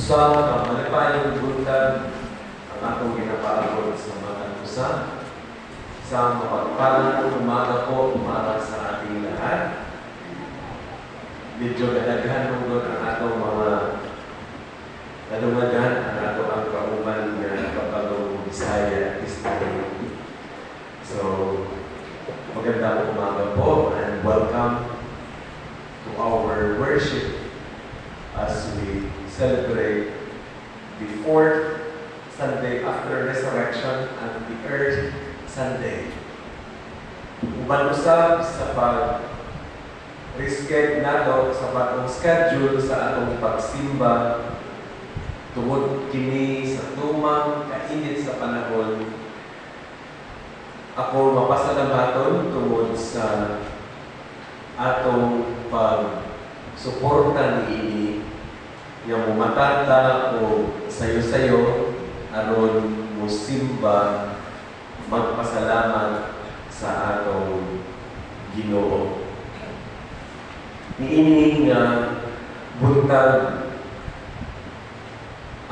Usa ka malipayong buntag ang atong ginapaabot sa mga usa sa mapagpalang umaga po para sa ating lahat. Medyo kadaghan nungod ang atong mga kadumaghan ang ato ang kauban nga kapagong Bisaya history. So, magandang umaga po and welcome to our worship as we celebrate the fourth Sunday after resurrection and the third Sunday. Uban usab sa pag-reschedule nato sa bagong schedule sa atong pagsimba tungod kini sa tumang kainit sa panahon. Ako mapasalamaton tungod sa atong pag-suporta niini nga mumatata o sayo-sayo aron musimba magpasalamat sa atong Ginoo. Niini nga buntag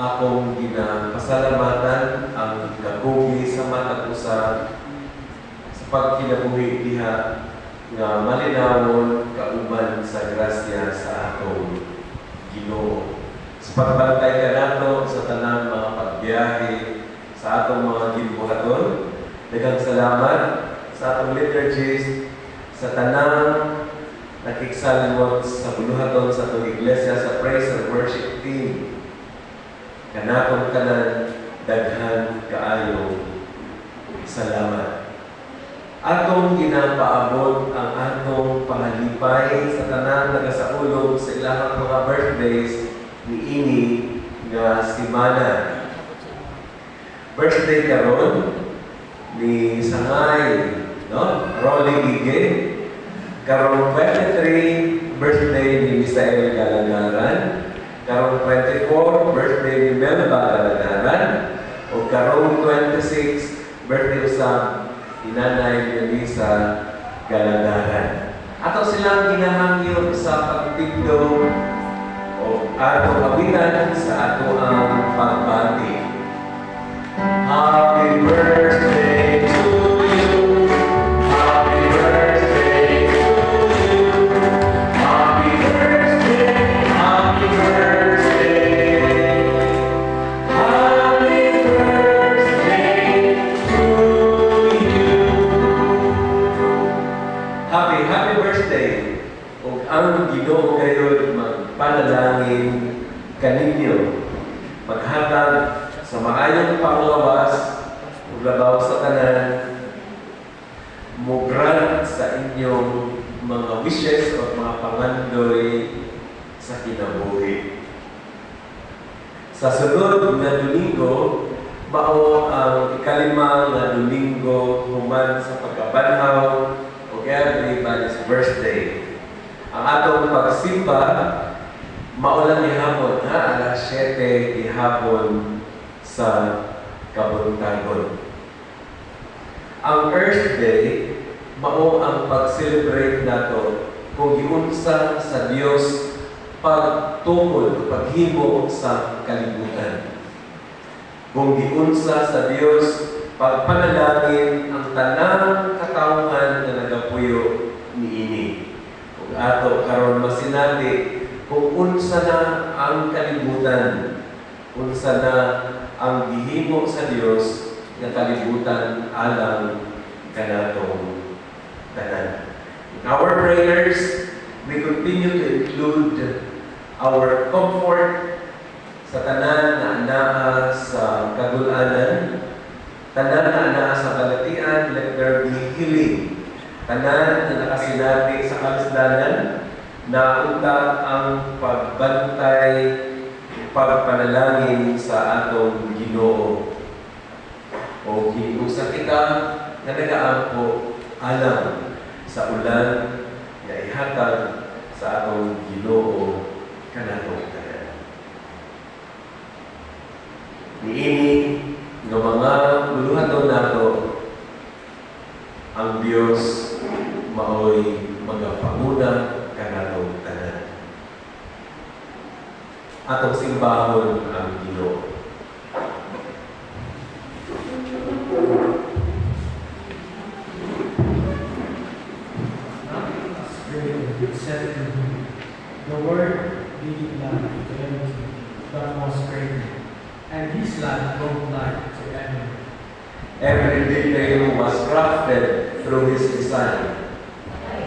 akong ginapasalamatan ang kabuhi sa matag usa sa pagkinabuhi diha nga malinawon kauban sa grasya sa atong Ginoo. Sa pagbantay ka nato sa tanang mga pagbiyahe sa atong mga ginbuhaton, daghang salamat sa atong liturgies, sa tanang nakiksalwat sa buluhaton sa atong iglesia, sa praise and worship team. Kanakong kanan, daghan kaayo salamat. Atong ginapaabot ang atong pangalipay sa tanang nagasaulog sa ilahang mga birthdays niini nga semana. Birthday karon ni Sangay, no? Rolly Gige. Karong 23, birthday ni Misael Galagaran. Karong 24, birthday ni Melba Galagaran. O karong 26, birthday usab ni Nanay Elisa Galagaran. Ato silang ginahangyo sa pagtigdo o atong awitan sa ato ang pagbati. Happy birthday to you. Happy birthday to you. Happy birthday, happy birthday. Happy birthday to you. Happy birthday. Ug ang Ginoo kayo magpanalangin kaninyo, maghatag sa maayong panglawas ug labaw sa tanan, mogrant sa inyong mga wishes o mga pangandoy sa kinabuhi. Sa sunod na Domingo, mao ang ikalima na Domingo human sa pagkabanhaw o everybody's birthday. Ang atong pagsimba maulan ni hapon, alas 7 ni hapon sa kabuntagon. Ang Earth Day, mao ang pag-celebrate nato kung giunsa sa Dios pagtungkol, paghimo sa kalibutan. Kung giunsa sa Dios pagpanalangin ang tanang katawhan na nagapuyo niini. Kung ato karon masinati kung unsa na ang kalibutan, unsa na ang gihimo sa Dios nga kalibutan alang kanatong tanan. In our prayers, we continue to include our comfort sa tanan na anaa sa kagulanan, tanan na anaa sa kalatian, let there be healing. Tanan na nakasinati sa kalasdanan, na unta ang pagbantay, pagpanalangin sa atong Ginoo. O kinusa kita na nagaampo alam sa ulan na ihatag sa atong Ginoo kanatong tanan. Niini nga mga buluhaton nato ang Dios maoy magapanguna kanatong tanan. atong simbahon ang Ginoo. Said to him, the Word gave life to everything that was created, and His life brought life to everyone. Every detail was crafted through His design.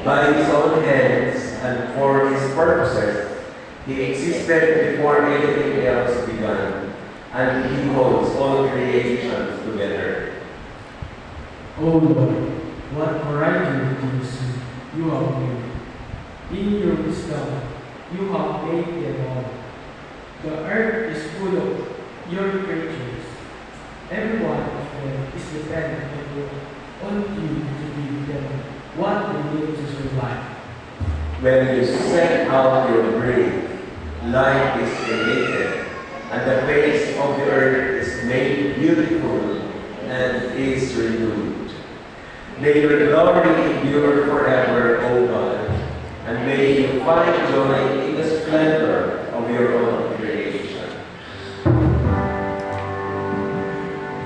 By His own hands and for His purposes, He existed before anything else began, and He holds all creation together. O Lord, what variety of things you have made. In your wisdom, you have made them all. The earth is full of your creatures. Every one of them is dependent on you to give them what they need to survive. When you set out your breath, life is created, and the face of the earth is made beautiful and is renewed. May your glory endure forever, O God, and may you find joy in the splendor of your own creation.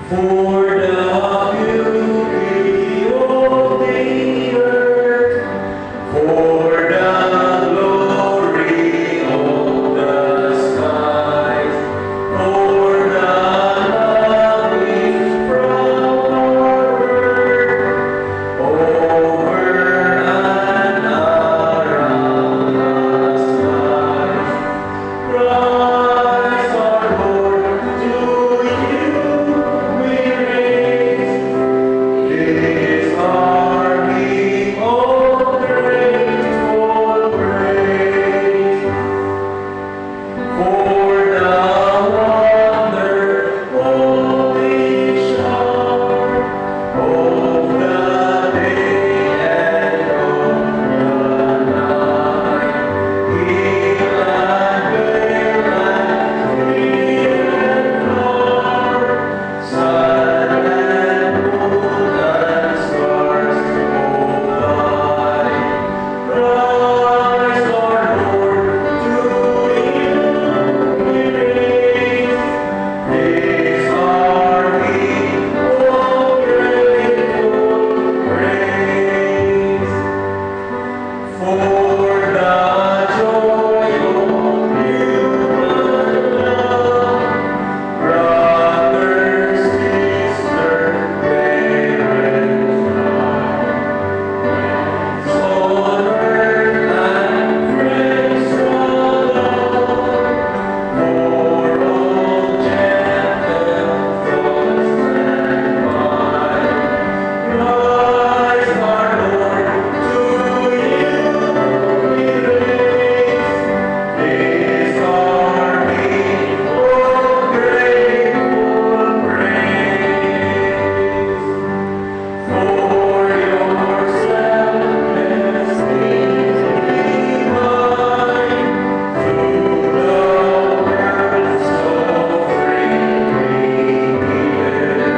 For the beauty of the earth, for the glory of the skies, for the loving from our earth, over and around the skies. Christ our Lord, to you we raise this army of grateful praise. For the wonderful shower of the day and of the night, hill and vale and tree and flower, sun and moon and stars of light. Christ our Lord, to you we raise this army of grateful praise. For the joy of human love, brothers, sisters, parents, on earth and friends alone, for all gentle thoughts stand by. Christ our Lord, to you we raise this army of grateful praise. For your selfless divine, through the world so freely given,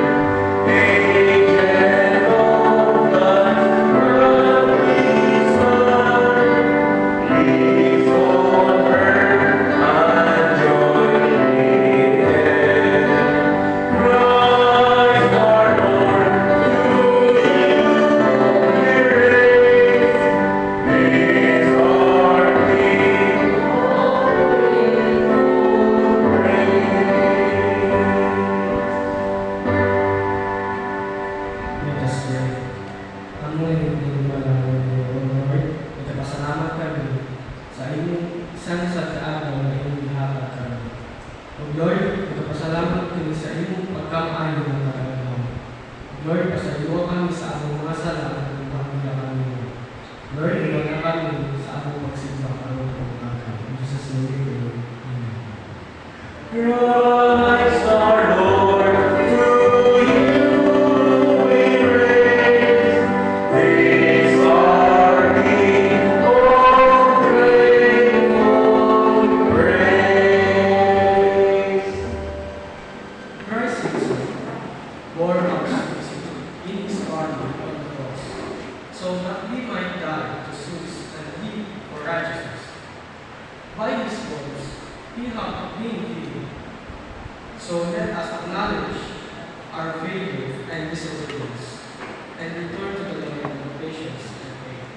agent of God's earthly Son, peace on earth and joy in heaven. Christ our Lord, to you we raise this army of Let us pray. Amuin din ba namin, O Lord, nagpasalamat kami sa inyong isang sa araw na inyong bihaka kami. O Lord, nagpasalamat kami sa inyong pagkamaayo ng karanahan. Lord, pasayuwa kami sa among mga sala at pagpapila kami. Lord, iwan na kami sa among pagsimba karoon ng umaga. In Jesus' name we pray. Amen. Christ our Lord, to you we raise this army of grateful praise. Christ himself bore our sins in his body on the cross, so that we might die to sins and live for righteousness. By his wounds He have been healed. So let us acknowledge our failure and disobedience, and return to the Lord with patience and faith.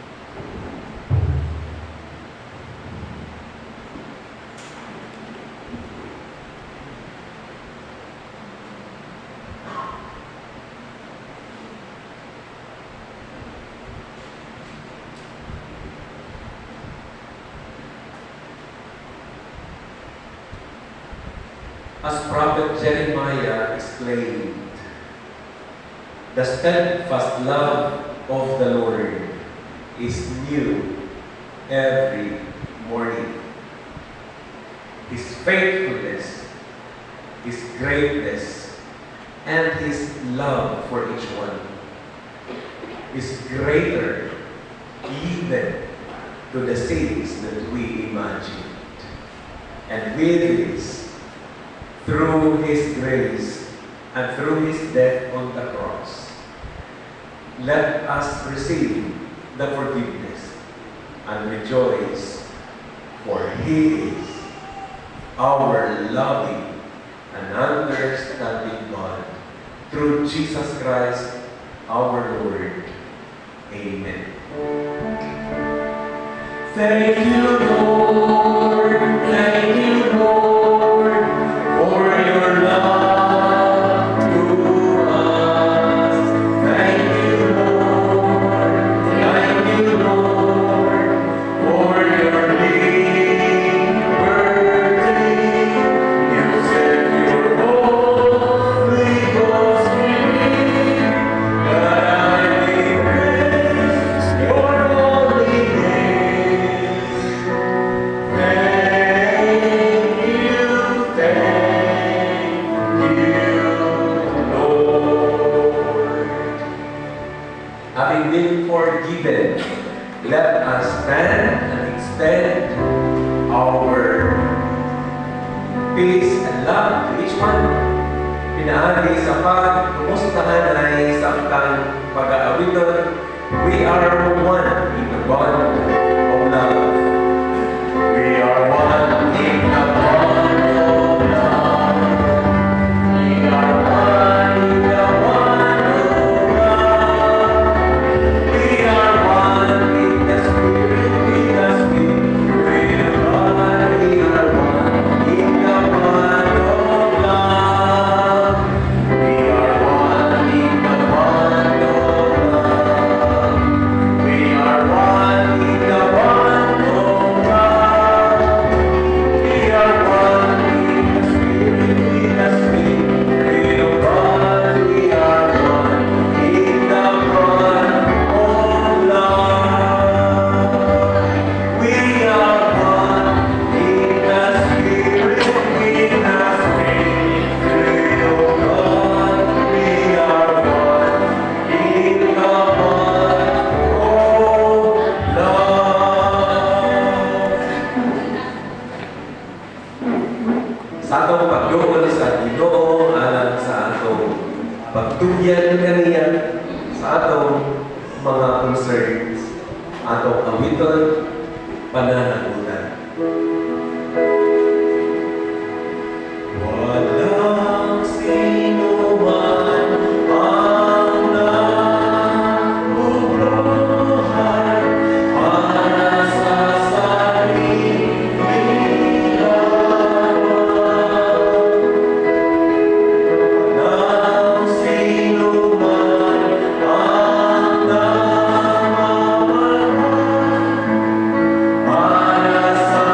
As Prophet Jeremiah explained, the steadfast love of the Lord is new every morning. His faithfulness, His greatness, and His love for each one is greater even to the sins that we imagined. And with this, through His grace and through His death on the cross, let us receive the forgiveness and rejoice, for He is our loving and understanding God, through Jesus Christ our Lord. Amen. Thank you, Lord. Thank you, Lord, for your love to us. Thank you, Lord. Thank you, Lord, for your liberty. You sent your Holy Ghost in me, that I may praise your holy name. Having been forgiven, let us stand and extend our peace and love to each one. Pinaagi sa pagkumustahan ay sa akang pag-aawiton. We are one in the bond of love. We are one in the bond of love. We are one in the bond of love. We are one in the Spirit, in the Spirit of God. We are one in the bond of love. We are one in the bond of love. We are one in the bond of love. We are one in the Spirit of God. We are one in the bond of love. We are one in the Spirit of God. We are one in the bond of love. Sa atong pagdungol sa Ginoo alang sa atong pagtugyan kaniya sa atong mga concerns, atong awiton, pananagutan. Walang sino man ang nabubuhay para sa sarili lamang. Walang sino man ang namamahay para sa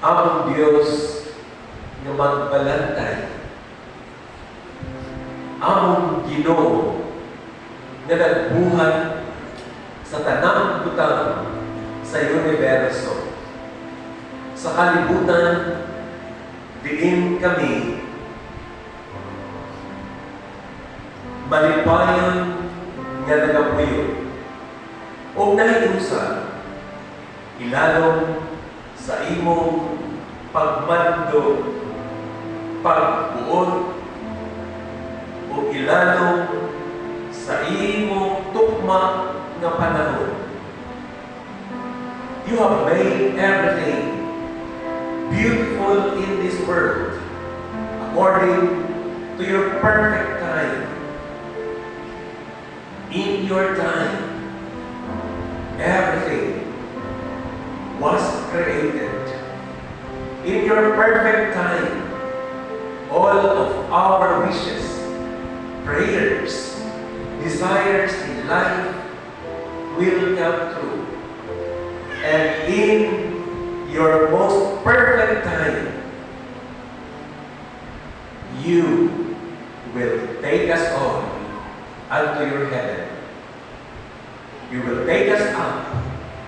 Among Dios nga magbalantay. Among Ginoo nga nagbuhat sa tanang butang sa universo. Sa kalibutan, diin kami malipayon nga nagapuyo o nahiusa ilalong sa imong pagmando, pagbuot o ilalong sa imong tukma nga panahon. You have made everything beautiful in this world according to your perfect time. In your time, everything was created. In your perfect time, all of our wishes, prayers, desires in life will come true. And in your most perfect time, you will take us on unto your heaven. You will take us up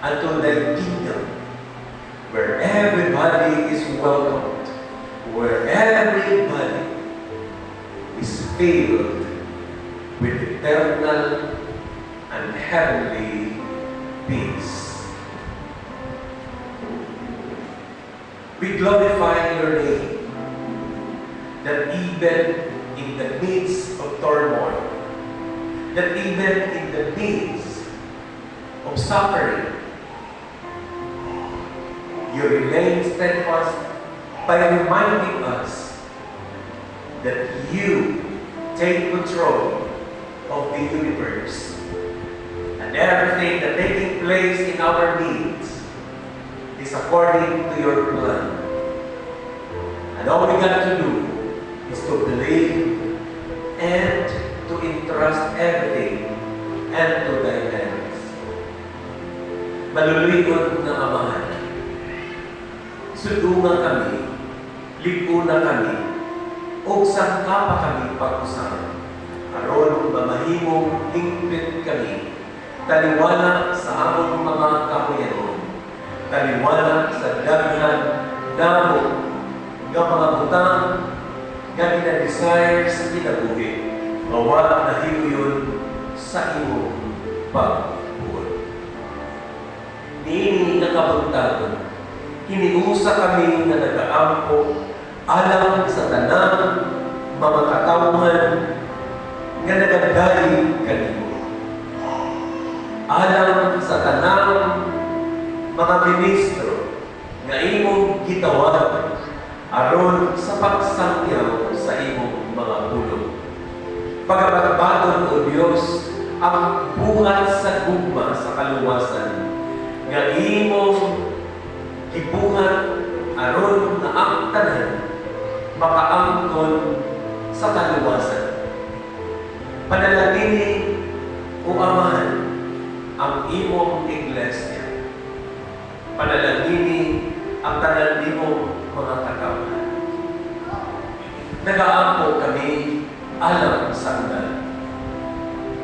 unto the kingdom where everybody is welcomed, where everybody is filled with eternal and heavenly peace. We glorify your name, that even in the midst of turmoil, that even in the midst of suffering, you remain steadfast by reminding us that you take control of the universe, and everything that taking place in our needs is according to your plan. And all we got to do is to believe and to entrust everything into thy hands. Maluluyon na Amahan, sudungan kami, liguna kami, o sangka pa kami pag-usapan. Aron mamahimong hingpit kami, taliwala sa among mga kahuyanon, taliwala sa daghan damo nga mga butang nga ginadesire sa kinabuhi, mawa na hiuyon sa imong pagbuot. Niini nga kabuntagon, hiniusa kami na nagaampo alang sa tanang mga katawhan nga nagadalig kanimo. Alang sa tanang mga ministro nga imong gitawag aron sa pagsangyaw sa imong mga pulong. Pagabagbaton, O Diyos, ang buhat sa gugma sa kaluwasan nga imong gibuhat aron na ang tanan makaangkon sa kaluwasan. Panalangini, O Amahan, ang imong iglesia. Panalangini ang tanan nimong mga katawhan. Nagaampo kami alam sa ulan.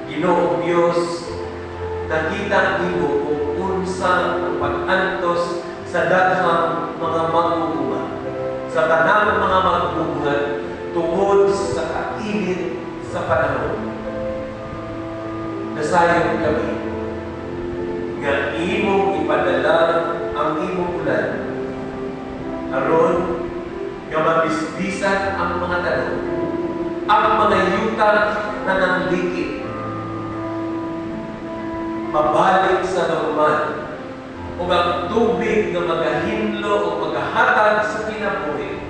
Ginoong Diyos, nakita nimo kung unsa ang pag-antos sa daghang mga mag-uuma, sa tanang mga mag-uumhan tungod sa kainit sa panahon. Nasayon kami nga imong ipadala ang imong ulan aron nga mabisbisan ang mga tanong, ang mga yuta na nanlikit mabalik sa normal, o ang tubig na magahinlo o magahatag sa kinabuhi,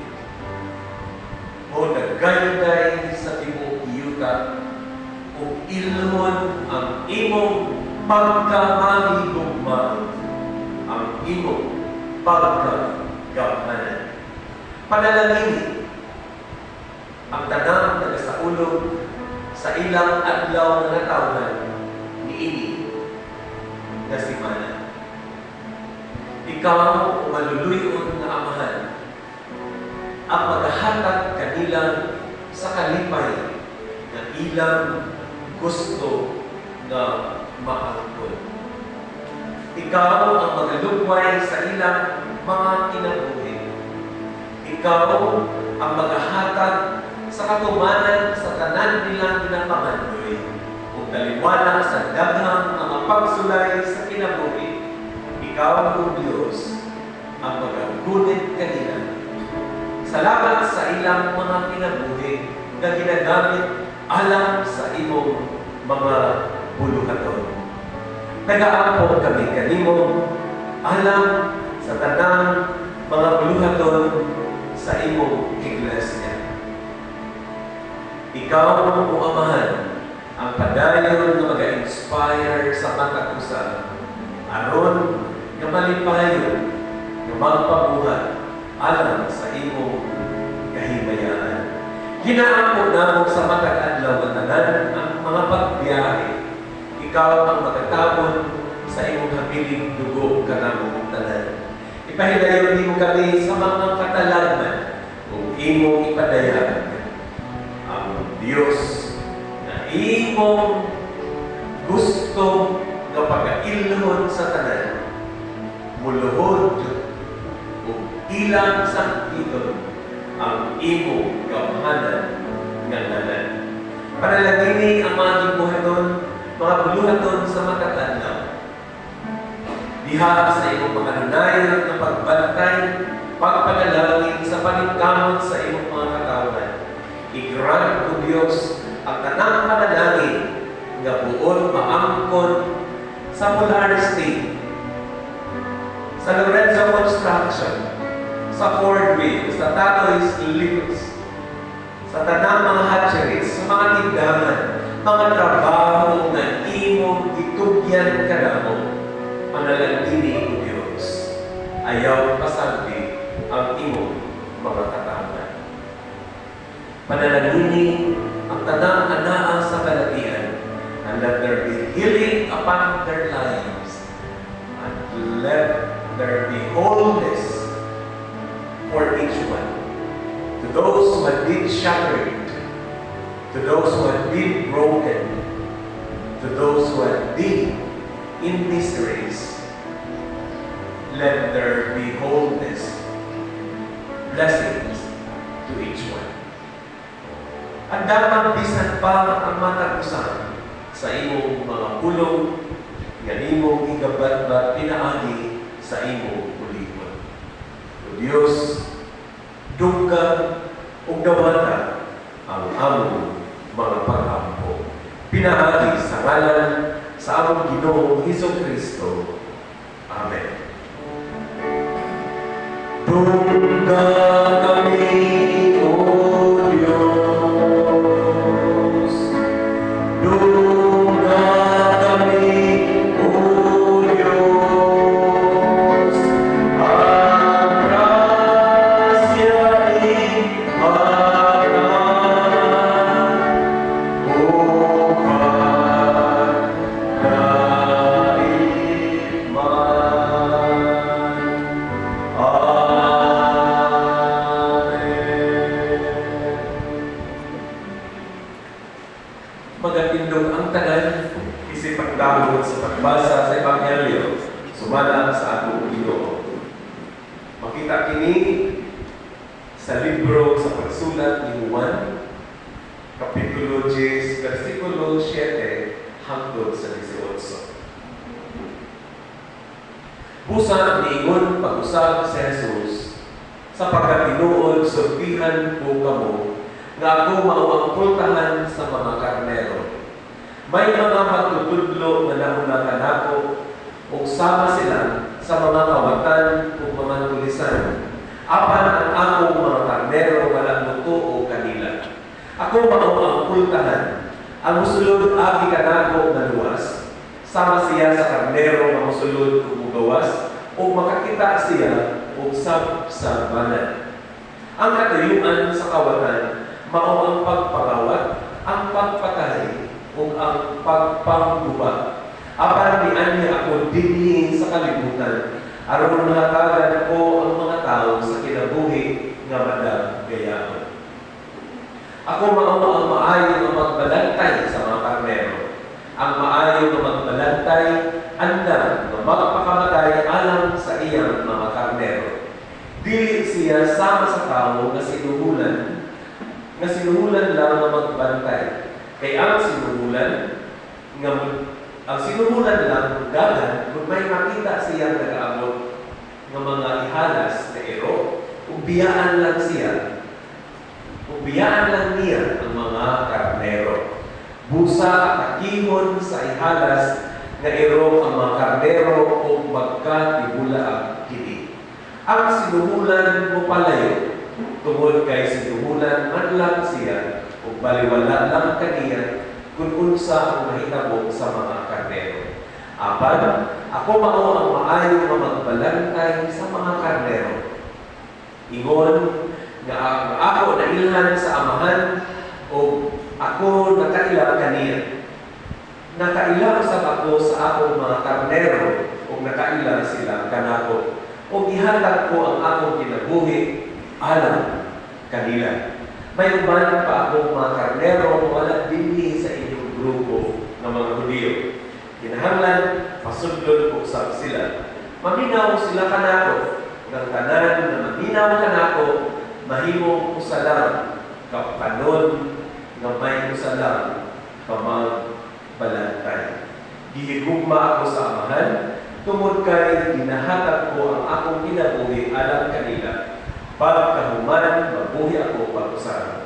o nagayday sa timong yuta, o ilhon ang imong pagkamahigugma, ang imong pagkagamanan. Panalangin ang tanang nagasaulog sa ilang adlaw na natawhan ni ini na simana. Ikaw ang maluluyon na amahan, ang maghahatag kanila sa kalipay na ilang gusto na maangkon. Ikaw ang magalugway sa ilang mga kinabuhi. Ikaw ang maghahatag sa katumanan sa tanan nilang ginapangandoy kung taliwanag sa daghang mga pagsulay sa kinabuhi. Ikaw ang Diyos ang magagunit kanila. Salamat sa ilang mga kinabuhi na ginagamit alang sa imong mga buluhaton. Nag-aapon kami kanimo alam sa tanang mga buluhaton sa imong iglesia. Ikaw ang Amahan, ang padayon na mag-inspire sa katapusan, aron na malipayon, na magpabuhat alam sa imong kahimayaan. Ginaampo namo sa matag adlaw nga tanan ang mga pagbiyahe. Ikaw ang magatabon sa imong habiling dugo kanamo tanan. Ipahidayon nimo kami sa mga katalagman kung imong ipadayag ang Diyos na imong gusto nga pagkailhon sa tanan, muluhod o ilang saktiton ang imong gamhanan nga ngalan. Panalangini ang mga gibuhaton, mga buluhaton sa matatanaw. Diha sa imong mga hanayon na pagbantay, pagpanalangin sa paningkamot sa imong mga katawan. I-grant o Diyos ang tanang panalangin nga buon maangkon sa Polar State, sa Lorenzo Construction, sa Ford Wheel, sa Tatoy's Lips, sa tanang mga hatcheries, sa mga tindahan, mga trabaho na imong itugyan kanamo. Panalangini o Diyos, ayaw pasabi ang imong mga katawan. Panalangini ang tanang anaa sa kalatian, and let there be healing upon their lives, and let there be wholeness for each one. To those who have been shattered, to those who have been broken, to those who have been in miseries, let there be wholeness, blessings to each one. At dapat bisan pa ang matagusan sa imong mga pulong, nga imong igabat-bat pinaagi sa imong pulikon. O Diyos, dunggan ug dawata ang among mga pag-ampo. Pinaagi sa ngalan sa among Ginoong Hesukristo. Amen. Dungga kami, O Diyos. Dungga kami, O Diyos. Ang grasya ihanan upang magatindog ang tanan, isip pagdahon sa pagbasa sa Ebanghelyo, sumala sa atong Ginoo. Makita kini sa libro sa pagsulat ni Juan, Kapitulo 10, versikulo 7 hangtod sa 18. Busa niingon pag-usab si Jesus, sapagkat tinuod sultihan ko kamo nga ako mauangkultahan sa mga karnero. May mga magtutudlo na naunatan ako ug sama sila sa mga kawatan ug mga tulisan. Apan ang akong mga karnero wala luto o kanila. Ako mauangkultahan. Ang musulod agi kanako na luwas, sama siya sa karnero nga musulod ug mugawas, ug makakita siya ug sabsabanan. Ang katuyuan sa kawatan mao ang pagpangawat, ang pagpatay, o ang pagpangguba. Apan niya ako dinhi sa kalibutan, aron mahatagan ko ang mga tao sa kinabuhi nga madagayahon. Ako mao ang maayo nga magbalantay sa mga karnero. Ang maayo nga magbalantay andam nga magpakamatay alang sa iyang mga karnero. Dili siya sama sa tao nga sinuhulan lang nga magbantay. Kay ang sinuhulan lang dagan kung may makita siya nag-aabot ng mga ihalas na ero, ubiyaan lang niya ang mga karnero. Busa at akihon sa ihalas na ero ang mga karnero o magkatibulaang kini. Ang sinuhulan mo palayo, tungod kay sinuhulan man lang siya o baliwala lang kaniya kung unsa ang mahitabo sa mga karnero. Apan, ako mao ang maayo nga magbalantay sa mga karnero. Ingon nga ako nailhan sa amahan o ako nakaila kaniya. Nakaila sa ako sa akong mga karnero o nakaila sila kanako. O ihatag ko ang akong kinabuhi alam kanila. May uban pa akong mga karnero wala dinhi sa inyong grupo ng mga Hudyo. Kinahanglan, pasudlod ko sa sila. Maminaw sila kanako. Ng tanan na maminaw kanako, mahimong usalang kapanon na may usalang pamagbalantay. Gihigugma ako sa amahan, tungod kay ginahatag ko ang akong kinabuhi alang kanila. Pagkahuman, mabuhi ako pag-usahan.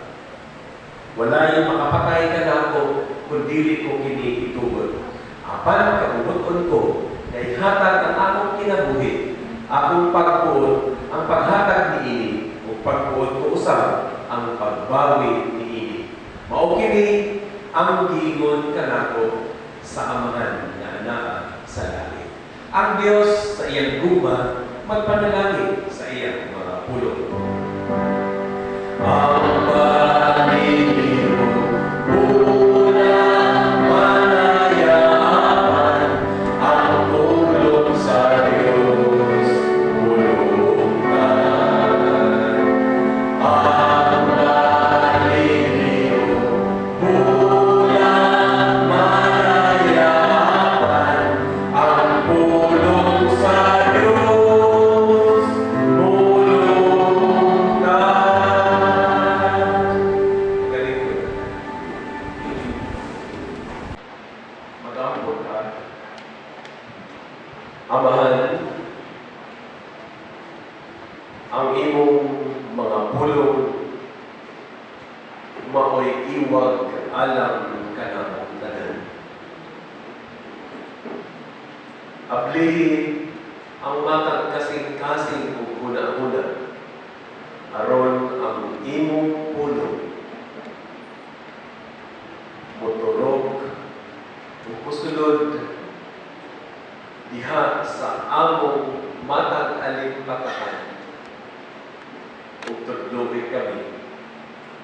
Wala yung makapatay ka na ako, kung dili ko kiniitugod. Apan kabubuton ko, na ihatag ang akong kinabuhi, akong pagpuon, ang paghatag ni ini, o pagpuon ko usab, ang pagbawi ni ini. Mao kini ang giingon kanako sa amahan na anak sa langit. Ang Diyos sa iyang guma, magpanalangin sa iyang mga pulong. Ang Panginoon, unang manayaan, ang tulong sa Diyos, pulungan. Ang Panginoon, unang manayaan, ang tulong sa Diyos, Amahan, ang imong mga pulong mao'y iwag alam kanang tanan. Ablihin ang matang kasing-kasing kung una-una aron ang imong pulong motorok o kusulod diha sa among matang alimpatakan ug tudloy kami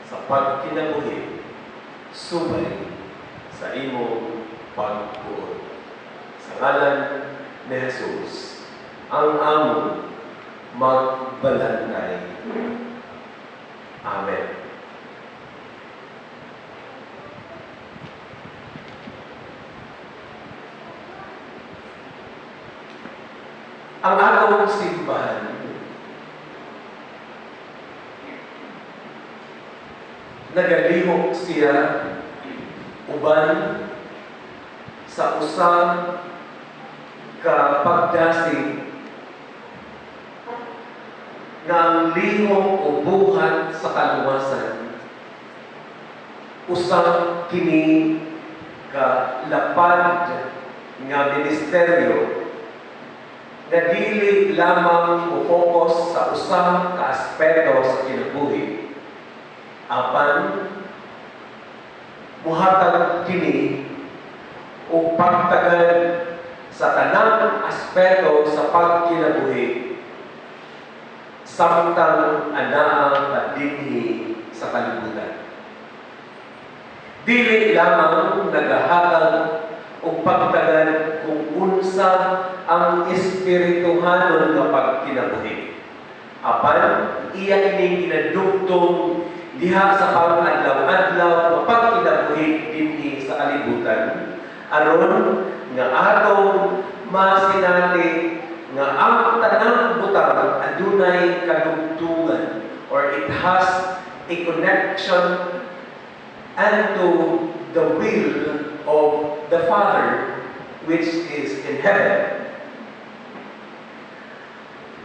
sa pagkinabuhi subay sa imong pagtuon. Sa ngalan ni Jesus, ang among magbalantay. Amen. Ang atong simbahan nagalihok siya uban sa usang ka pagdasig nga ang lihok o buhat sa kaluwasan usang kini ka lapad nga ministeryo na dili lamang mo-focus sa usang ka-aspeto sa kinabuhi. Apan, muhatag kini o pagtagal sa tanang aspeto sa pagkinabuhi samtang anaang padinhi sa kalibutan. Dili lamang nagahatag o pagtagal o kung unsa ang espirituhanon nga pagkinabuhi. Apan iya kining ginadugtong diha sa pang-adlaw-adlaw nga pagkinabuhi dinhi sa kalibutan aron nga atong masinati nga ang tanang butang adunay kadugtungan or it has a connection unto the will of the Father which is in heaven.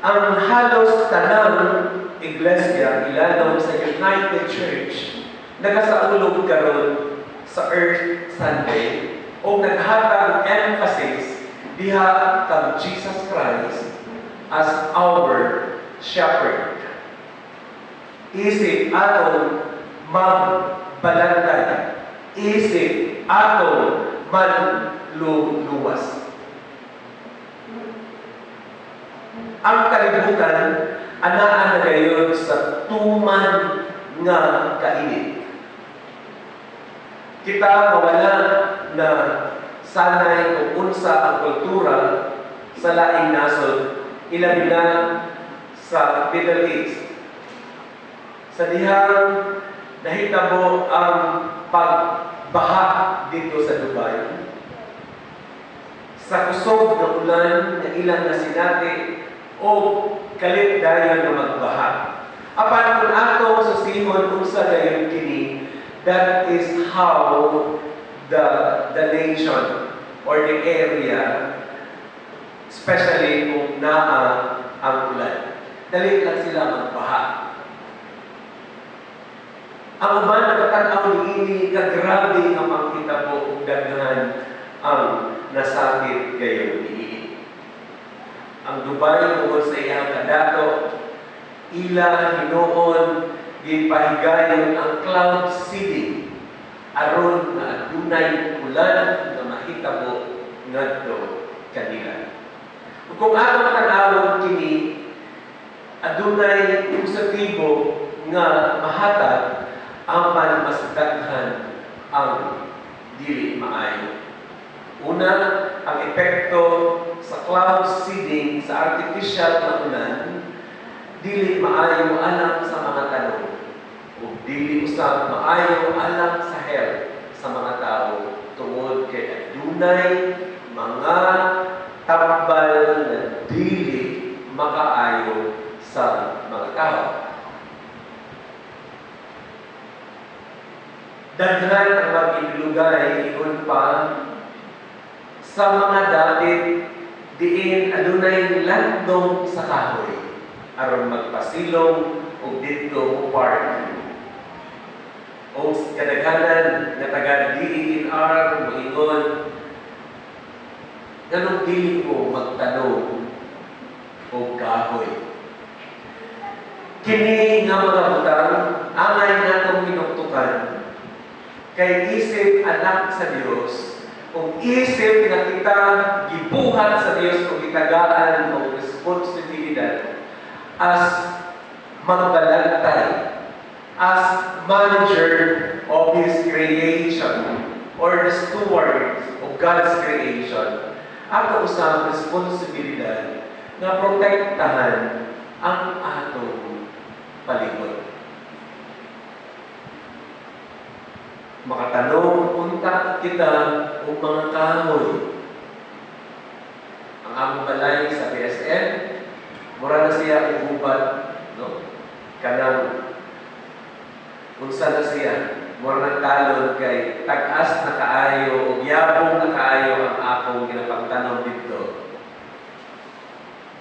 Ang halos tanang iglesia ilanaw sa United Church nagasaulog karon sa Earth Sunday o naghatag emphasis diha kang Jesus Christ as our shepherd. Isip aton magbalantay. Isip aton manluluwas. Ang kalibutan anaa na gayon sa tuman nga kainit. Kita mawala na sanay kung unsa ang kultura sa laing nasod, ilabi na sa Middle East. Sa dihang nahitabo ang pagbaha dito sa Dubai. Sa kusog ng ulan na ilang na sinati o kalit dayon na magbaha. Apan kung atong susihon kung sa gayon kini, that is how the nation or the area, especially kung naa ang ulan, dali lang sila magbaha. Ang uban nakatanaw niini kagrabe nga makita po kung daghan ang nasakit gayon niini. Ang Dubai tungkol sa iyang kadato, ila hinuon gipahigayon ang cloud seeding aron na adunay ulan nga mahitabo ngadto kanila. Kung atong tanawon kini adunay positibo nga mahatag apan mas daghan ang dili maayo. Una, ang epekto sa cloud seeding sa artificial na ulan dili maayo alam sa mga tanong o dili usab maayo alam sa health sa mga tao tungod kay adunay mga tambal na dili makaayo sa mga tao. Daghan ang mag-ilugay iyon pa sa mga dapit diin adunay landong sa kahoy aron magpasilong og didto park. O kadaghanan nga taga DENR moingon nganong dili ko magtanong og kahoy. Kini nga mga butang angay natong hinuktukan kay isip anak sa Dios. Kung isip nga kita gibuhat sa Dios kung gitagaan o responsibilidad as magbalantay, as manager of His creation or the steward of God's creation, ato usang responsibilidad nga protektahan ang atong palibot. Makatanong unta kita o mga kahoy. Ang among balay sa PSN, mura na siya ibubat, no? Kanang unsa na siya, mura na talon kay tag-as na kaayo o yabong na kaayo ang akong ginapagtanong dito.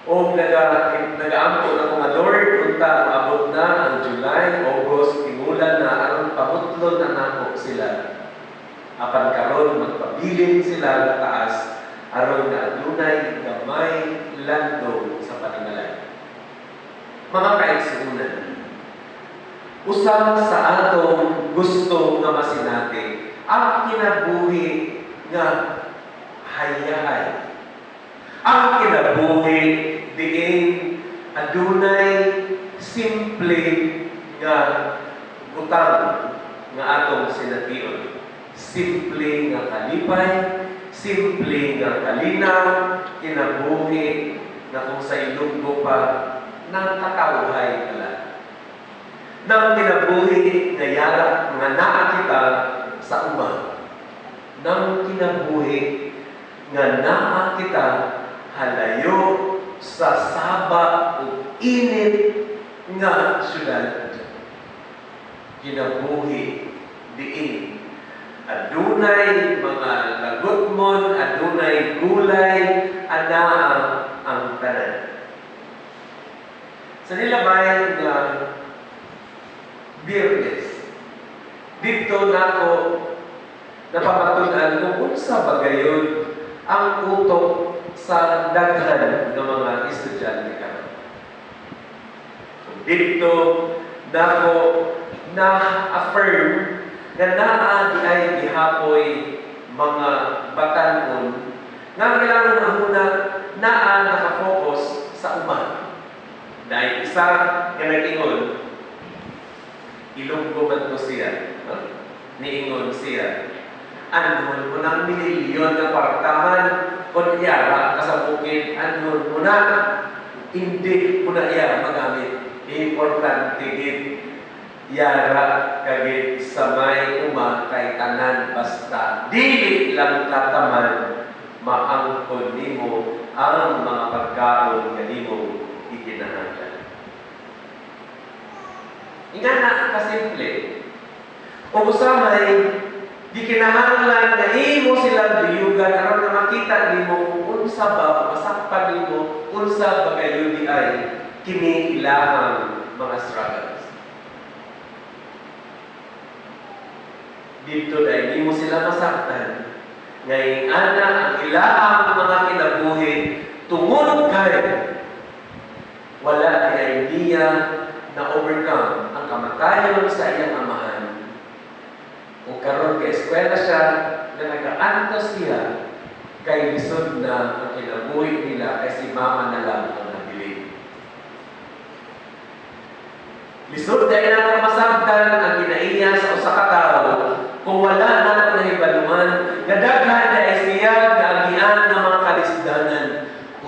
O nag-aampo na mga Lord, unta maabot na ang July, August, tingulan na aron pamutlon na nako sila. Apan karon magpabilin sila sa taas aron na adunay gamay landong sa patingalay. Mga kaigsuunan, usang sa atong gusto nga masinati ang kinabuhi nga hayahay. Ang kinabuhi diin adunay simple nga butang nga atong sination. Simple nga kalipay, simple nga kalinaw, kinabuhi, na kung sa ilunggo pa, ng katawhay pala. Nang kinabuhi nga yara nga naa kita sa uma. Nang kinabuhi nga naa kita halayo sa saba o init nga syudad. Kinabuhi diin. Adunay mga lagutmon, adunay gulay, anaa ang tanan. Sa nilabay nga Biyernes, dito nako napamatunan kung unsa ba gayon ang utok sa daghan ng mga estudyante karon. Dito nako na-affirm na naa di ay gihapoy mga batanon nga kailangan ang una naa nakafocus sa uma. Dahil isa nga nag-ingon, ilunggo man ko siya, niingon siya, anon mo ng milyon na partaman kung iyara ka sa bukid, anon mo na, hindi mo na iya magamit. Importante gid yara kagid sa may uma kay tanan basta dili lang tataman maangkon nimo ang mga pagkaon nga nimo ikinahanglan. Ingana kasimple. O usamay di kinahanglan na imo silang diyugan aron na makita nimo kung unsa ba masakpan nimo unsa ba kayo di ay kini ilahang mga struggles. Dito dahil di mo sila masaktan. Ngayon, ana, ang ilahang mga kinabuhi tungod kay wala ni idea na overcome ang kamatayon sa iyang amahan. O karon kay eskwela siya na nag-aantos siya kay lisod na ang kinabuhi nila ay si mama na lang ang nabilig. Lisod dahil na masabtan ang kinaiya sa usa ka tawo kung wala na nahibaluman nga daghan na ay siya kaagian ng mga kalisdanan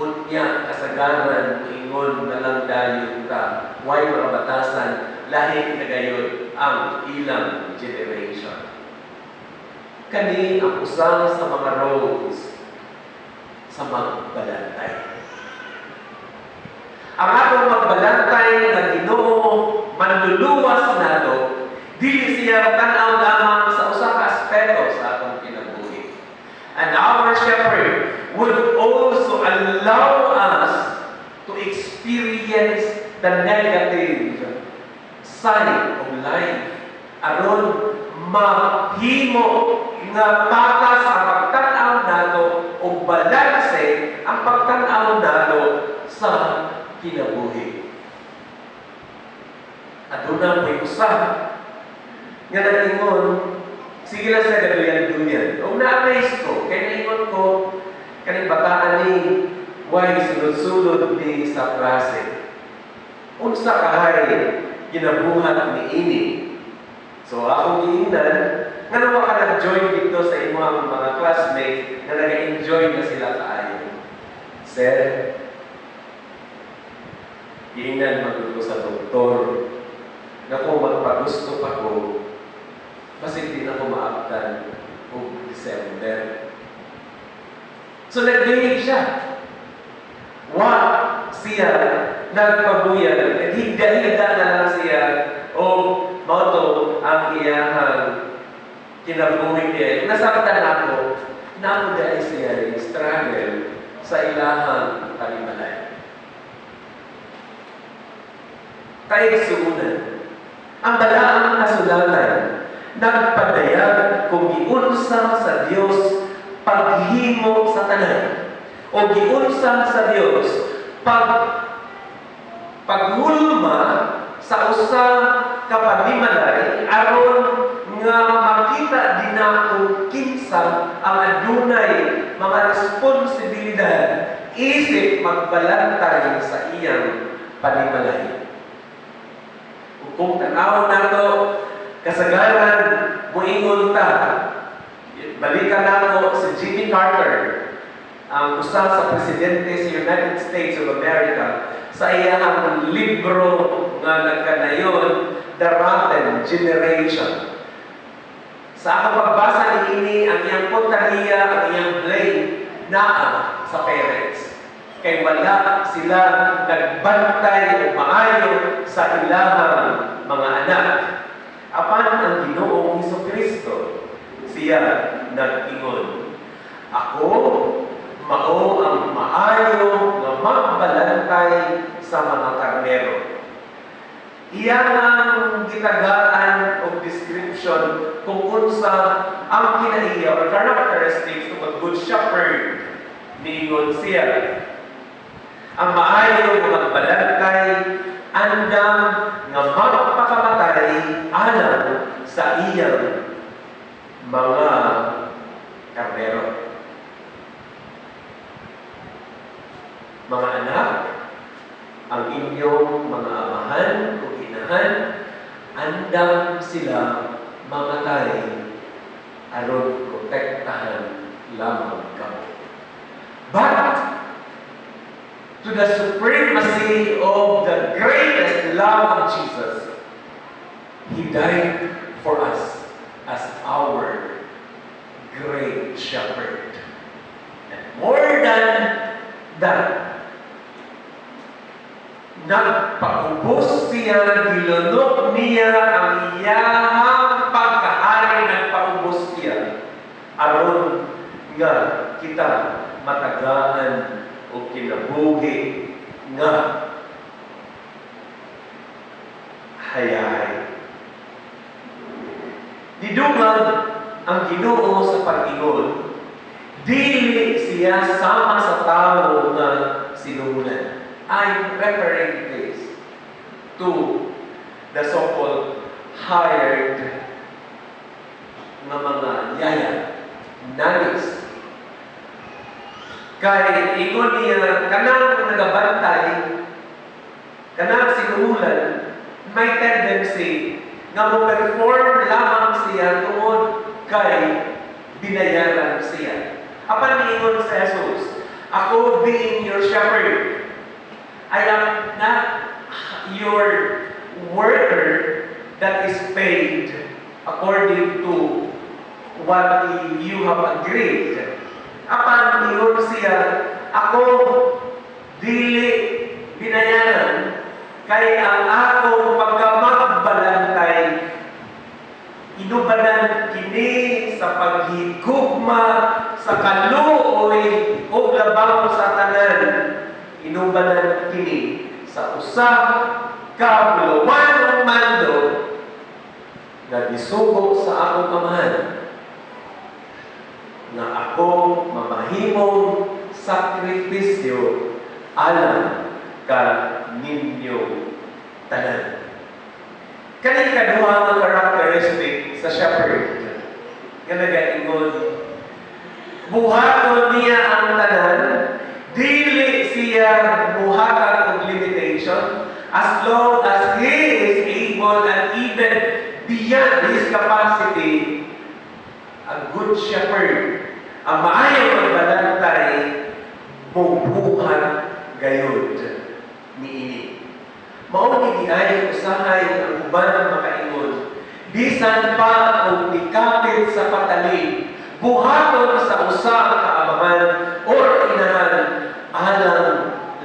unya kasagaran ingon na lang dayon ka way mga batasan lahi na gayon ang ilang generation. Kani ang usa sa mga roads sa magbalantay. Ang atong magbalantay na Ginoo manluluwas nato, dili siya tanaw lamang sa usa ka aspeto sa atong kinabuhi. And our shepherd would also allow us to experience the negative side of life. Aron mahimo nga patas ang pagtanaw nato o balanse ang pagtanaw nato sa kinabuhi. Aduna may usa nga nag-ingon, sige lang sa gaduyan-duyan. O na-amaze ko, kaya naingon ko, kaning bataan ni, why sunod-sunod ni sa klase. Unsa kahay, ginabuhat ni ini. So ako giingnan, nga naman ka nag-join dito sa imong mga classmates na nag-enjoy na sila kaayo. Sir, giingnan magod ko sa doktor, na kung magpagusto pa ko, mas hindi na ko maabtan o December. So nag-behave siya. Siya nagpabuyan, at higda-higda na lang siya o mauto ang iyahang kinabuhi niya. Nasaktan ako, na dahil siya struggle sa ilahang kalimalay. Kaya suunan, ang balaang kasulatan nagpadayag kung giunsa sa Dios paghimo sa tanan o giunsa sa Dios paghulma sa usa ka panimalay aron nga makita din ako kinsa ang adunay mga responsibilidad isip magbalantay sa iyang panimalay. Kung tanaw na ito, kasagaran, muingon ta. Balikan ako si Jimmy Carter, ang usa sa presidente sa United States of America, sa iyang libro nga nagkanayon, The Rotten Generation. Sa akong pagbasa ni ang iyang punteriya, ang iyang blame naa sa parents. Kay wala sila nagbantay o maayo sa ilahang mga anak. Apan ang Ginoong Hesukristo, siya nag-ingon, ako mao ang maayo nga magbalantay sa mga karnero. Iyang ang gitagaan o description kung unsa ang kinaiya or characteristics of a good shepherd. Niingon siya, ang maayo nga magbalantay, andam nga magpakamatay alang sa iyang mga karnero. Mga anak, ang inyong mga amahan o inahan, andam sila mamatay aron protektahan lamang kamo. But to the supremacy of the greatest love of Jesus, He died for us as our great shepherd. And more than that, nagpaubos siya, gilunok niya ang iyang pagkahari, nagpaubos siya aron nga kita matagaan o kinabuhi nga hayay. Didungag ang Ginoo sa pag-ingon, dili siya sama sa tao nga sinungulan. I'm referring this to the so-called hired nga mga yaya, nannies. Kaya ingon niya, kanang nagabantay, kanang sinungulan, may tendency nga mo-perform lamang siya tungod kay binayaran siya. Apan niingon sa Jesus, ako being your shepherd, I am not your worker that is paid according to what you have agreed. Apan niyon siya, ako dili binayaran, kay ang akong pagkamagbalantay, inubanan kini sa paghigugma sa kaluoy o labaw sa tanan. Inubanan kini sa usa ka bulawan mando na gisugo sa akong amahan, na ako mamahimong sakripisyo alang ka ninyong tanan. Kani kaduha nga characteristic sa shepherd nga nagaingon, buhaton niya ang tanan, dili siya buhatan og limitation, as long as he is able and even beyond his capacity. A good shepherd, ang maayong magbalantay, bubuhat gayud niini. Mao ni giay usahay ang uban ng makaingon, bisan pa og nikapit sa patali, buhaton sa usa ka amahan or inahan alang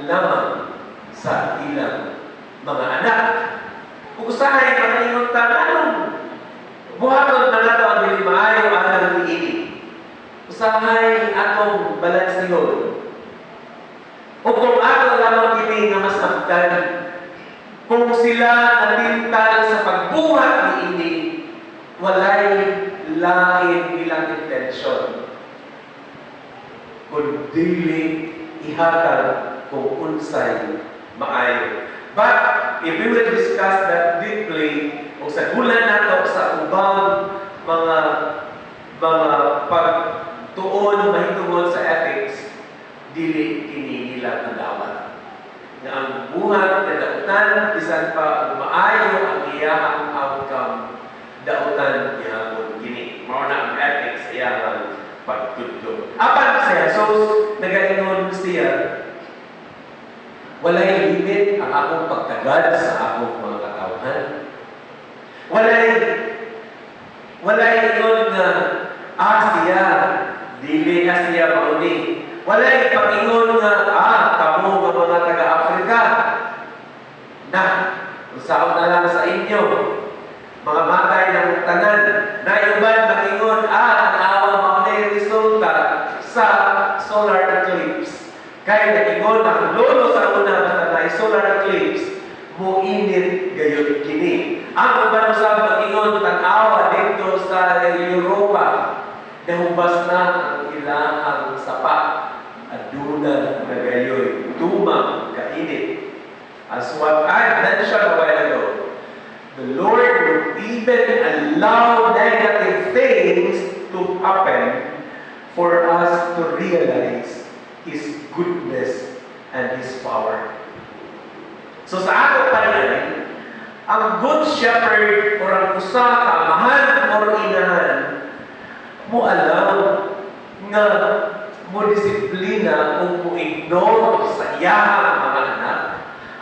lamang sa ilang mga anak. Ug usahay makaingon ta anong buhaton na nato ang dili maayo alang niini. Usahay atong balansihon. O kung ato lamang kini nga masabtan, kung sila natintal sa pagbuhat niini, walay lain ilang intensyon, kung dili ihatag kung unsay maayo. But if we will discuss that deeply, o sa gulan nato sa ubang mga pagtuon mahitungod sa ethics, dili kini nila nadawat. Na ang buhat na dautan, bisan pa maayo ang iyahang outcome, dautan gihapon kini. Mao na ang ethics iyahang Apan si Jesus, nagalingon siya, walay limit ang akong pagtagad sa akong mga katawhan. Walay ingon nga, siya, dili na siya mauni. Walay pag-ingon nga, kamo nga mga taga-Afrika. Na, usaon na lang sa inyo, mga matay ng tanan, na iban mag-ingon, ang awa maunay resulta sa solar eclipse. Kaya nag-ingon, ang lolo sa una basta na solar eclipse, muinit gayon kini. Ang uban sa mag-ingon, tanawa dito sa Europa, nahubas na ang ilang sapa at duna na gayon, tumang kainit. As what I mentioned a while ago, the Lord would even allow negative things to happen for us to realize His goodness and His power. So sa ato panayin, ang good shepherd o ang usa ka amahan o inahan mo alam nga mo disiplina o mo ignore sa iyahang mga anak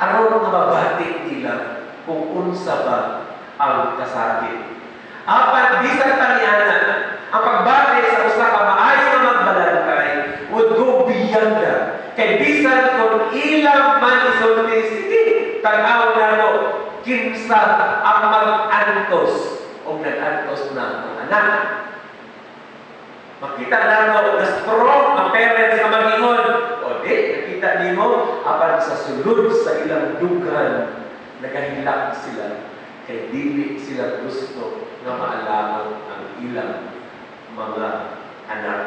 aron nga mabati nila kung unsa ba ang kasakit. Apan bisan paniana, ang pagbati sa usa ka maayo nga magbalangkay would go beyond that. Kay bisan kung ilang man isulti, sige, tanaw na mo, kinsa ang mag-antos o nag-antos na ang anak. Makita na mo, na strong ang parents na mag-ingon. O di, nakita nimo, apan sa sulod sa ilang dugan, nagahilak sila, kay dili sila gusto na maalaman ang ilang mga anak.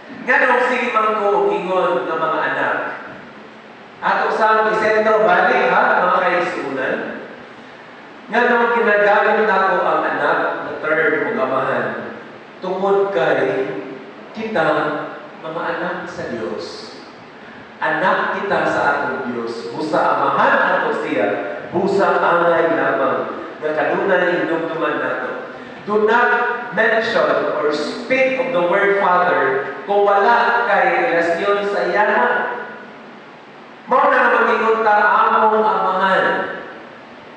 Nga nung sige man ko ingon ng mga anak, ato sa isentro balik mga kaisunan, nga nung ginagamit na ko ang anak na term o gamahan, tungod kay kita, mga anak sa Diyos. Anak kita sa atong Diyos. Busa amahan ato siya, busa angay lamang, na kanunay hinumduman nato. Do not mention or speak of the word Father kung wala kay relasyon sa iyahan. Mao na mag-ingon ta among amahan.